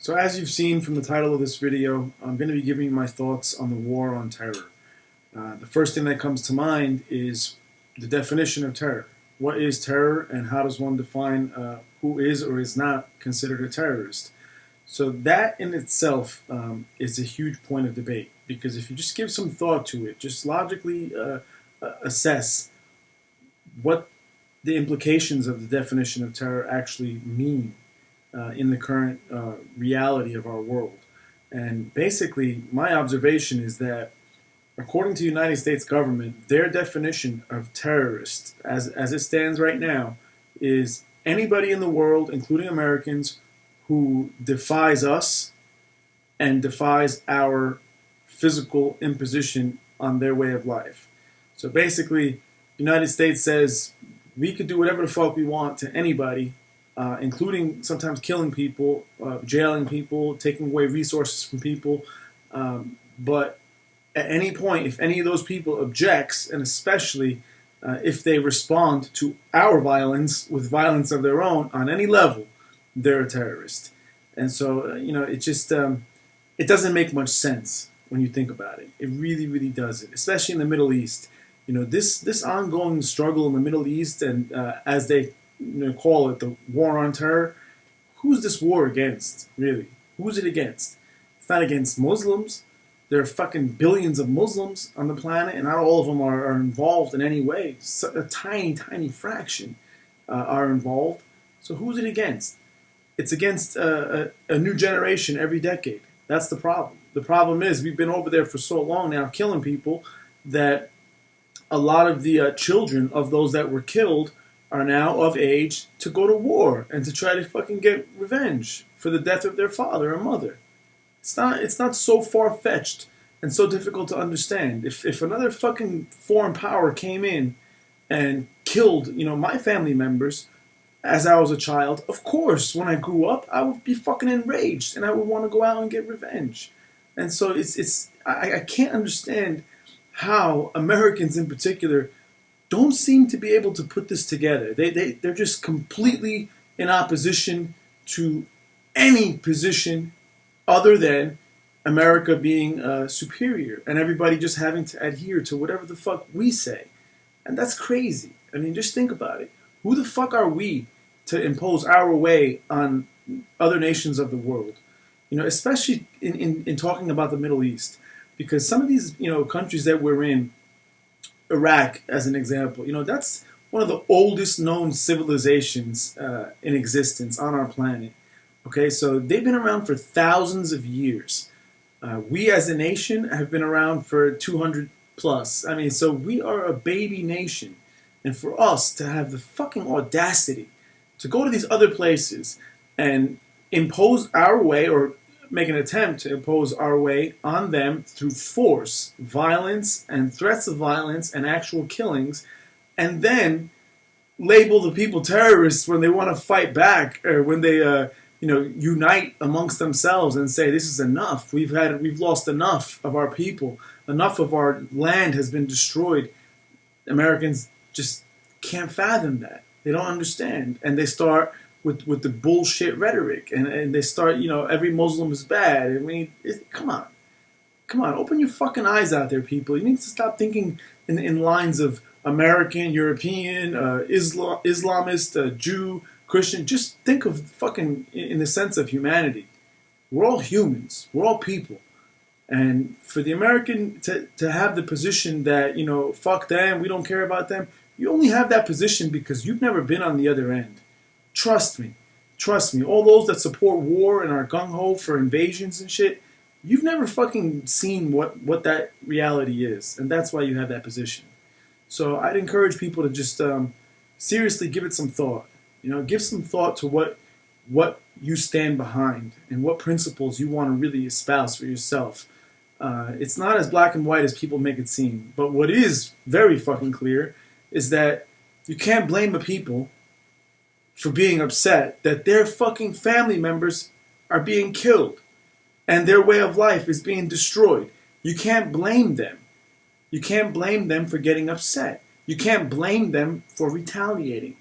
So as you've seen from the title of this video, I'm going to be giving you my thoughts on the war on terror. The first thing that comes to mind is the definition of terror. What is terror, and how does one define who is or is not considered a terrorist? So that in itself is a huge point of debate, because if you just give some thought to it, just logically assess what the implications of the definition of terror actually mean in the current reality of our world. And basically, my observation is that according to the United States government, their definition of terrorist, as it stands right now, is anybody in the world, including Americans, who defies us and defies our physical imposition on their way of life. So basically, the United States says we could do whatever the fuck we want to anybody, including sometimes killing people, jailing people, taking away resources from people. But at any point, if any of those people objects, and especially if they respond to our violence with violence of their own on any level, they're a terrorist. And so, it just it doesn't make much sense when you think about it. It really, really doesn't, especially in the Middle East. This ongoing struggle in the Middle East, and as they call it, the war on terror. Who's this war against, really? Who's it against? It's not against Muslims. There are fucking billions of Muslims on the planet, and not all of them are involved in any way. So a tiny, tiny fraction are involved. So who's it against? It's against a new generation every decade. That's the problem. The problem is we've been over there for so long now killing people that a lot of the children of those that were killed are now of age to go to war and to try to fucking get revenge for the death of their father or mother. It's not so far-fetched and so difficult to understand. If another fucking foreign power came in and killed, my family members as I was a child, of course, when I grew up, I would be fucking enraged and I would want to go out and get revenge. And so I can't understand how Americans in particular don't seem to be able to put this together. They're just completely in opposition to any position other than America being superior and everybody just having to adhere to whatever the fuck we say. And that's crazy. I mean, just think about it. Who the fuck are we to impose our way on other nations of the world? Especially in talking about the Middle East. Because some of these, countries that we're in, Iraq, as an example, that's one of the oldest known civilizations in existence on our planet. Okay, so they've been around for thousands of years. We as a nation have been around for 200 plus. I mean, so we are a baby nation. And for us to have the fucking audacity to go to these other places and impose our way, or make an attempt to impose our way on them through force, violence, and threats of violence and actual killings, and then label the people terrorists when they want to fight back, or when they unite amongst themselves and say this is enough. We've lost enough of our people. Enough of our land has been destroyed. Americans just can't fathom that. They don't understand, and they start with the bullshit rhetoric, and they start, every Muslim is bad. I mean, come on, open your fucking eyes out there, people. You need to stop thinking in lines of American, European, Islamist, Jew, Christian. Just think of fucking in the sense of humanity. We're all humans. We're all people. And for the American to have the position that, fuck them, we don't care about them, you only have that position because you've never been on the other end. Trust me. All those that support war and are gung-ho for invasions and shit, you've never fucking seen what that reality is. And that's why you have that position. So I'd encourage people to just seriously give it some thought. Give some thought to what you stand behind and what principles you want to really espouse for yourself. It's not as black and white as people make it seem. But what is very fucking clear is that you can't blame the people for being upset that their fucking family members are being killed and their way of life is being destroyed. You can't blame them. You can't blame them for getting upset. You can't blame them for retaliating.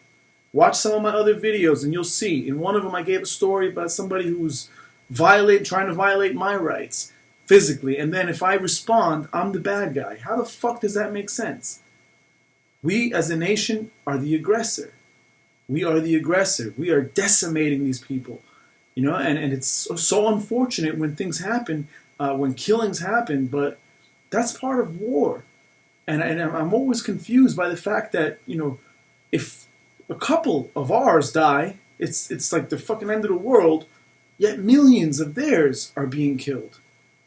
Watch some of my other videos and you'll see. In one of them I gave a story about somebody who was trying to violate my rights physically, and then if I respond, I'm the bad guy. How the fuck does that make sense? We as a nation are the aggressor. We are the aggressor. We are decimating these people. And it's so unfortunate when things happen, when killings happen, but that's part of war. And I'm always confused by the fact that, if a couple of ours die, it's like the fucking end of the world, yet millions of theirs are being killed.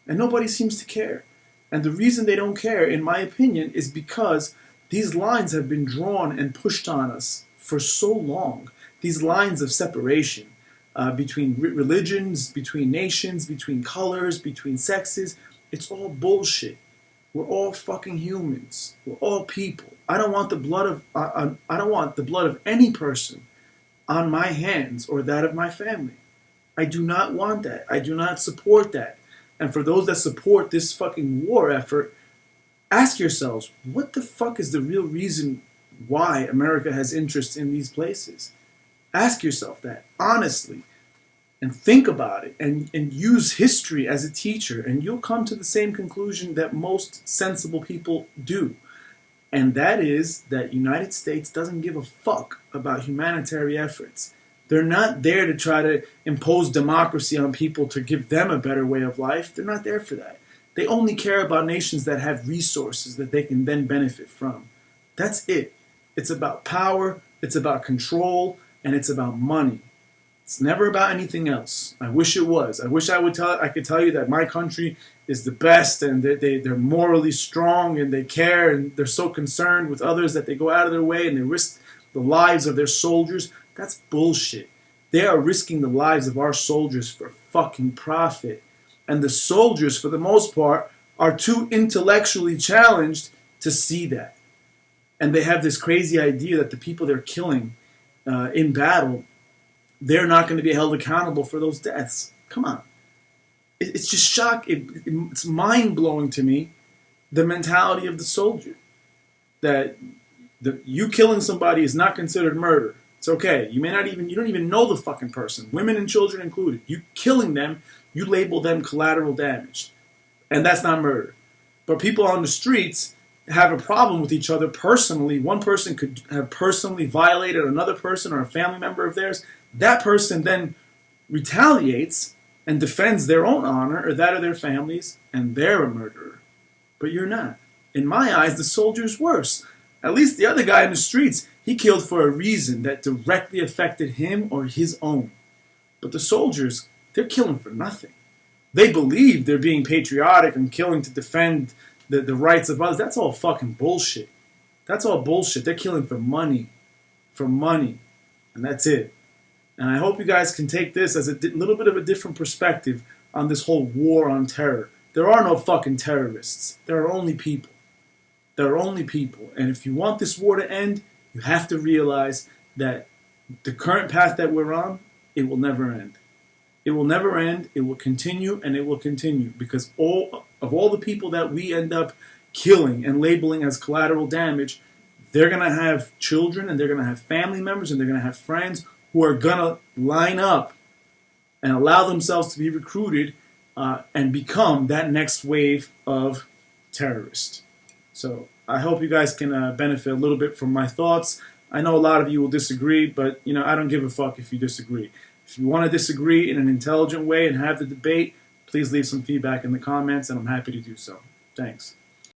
And nobody seems to care. And the reason they don't care, in my opinion, is because these lines have been drawn and pushed on us for so long. These lines of separation between religions, between nations, between colors, between sexes, it's all bullshit. We're all fucking humans. We're all people. I don't want the blood of any person on my hands or that of my family. I do not want that. I do not support that. And for those that support this fucking war effort, ask yourselves, what the fuck is the real reason why America has interest in these places? Ask yourself that, honestly, and think about it, and use history as a teacher, and you'll come to the same conclusion that most sensible people do. And that is that United States doesn't give a fuck about humanitarian efforts. They're not there to try to impose democracy on people to give them a better way of life. They're not there for that. They only care about nations that have resources that they can then benefit from. That's it. It's about power, it's about control, and it's about money. It's never about anything else. I wish it was. I wish I could tell you that my country is the best and they're morally strong and they care and they're so concerned with others that they go out of their way and they risk the lives of their soldiers. That's bullshit. They are risking the lives of our soldiers for fucking profit. And the soldiers, for the most part, are too intellectually challenged to see that. And they have this crazy idea that the people they're killing in battle, they're not going to be held accountable for those deaths. Come on. It's just it's mind-blowing to me, the mentality of the soldier. That you killing somebody is not considered murder. It's okay. You don't even know the fucking person, women and children included. You killing them, you label them collateral damage. And that's not murder. But people on the streets have a problem with each other personally. One person could have personally violated another person or a family member of theirs. That person then retaliates and defends their own honor or that of their families, and they're a murderer. But you're not. In my eyes, the soldier's worse. At least the other guy in the streets, he killed for a reason that directly affected him or his own. But the soldiers, they're killing for nothing. They believe they're being patriotic and killing to defend the rights of others. That's all fucking bullshit. That's all bullshit. They're killing for money. For money. And that's it. And I hope you guys can take this as a little bit of a different perspective on this whole war on terror. There are no fucking terrorists. There are only people. There are only people. And if you want this war to end, you have to realize that the current path that we're on, it will never end. It will never end. It will continue and it will continue because all the people that we end up killing and labeling as collateral damage, they're going to have children and they're going to have family members and they're going to have friends who are going to line up and allow themselves to be recruited and become that next wave of terrorists. So I hope you guys can benefit a little bit from my thoughts. I know a lot of you will disagree, but I don't give a fuck if you disagree. If you want to disagree in an intelligent way and have the debate, please leave some feedback in the comments, and I'm happy to do so. Thanks.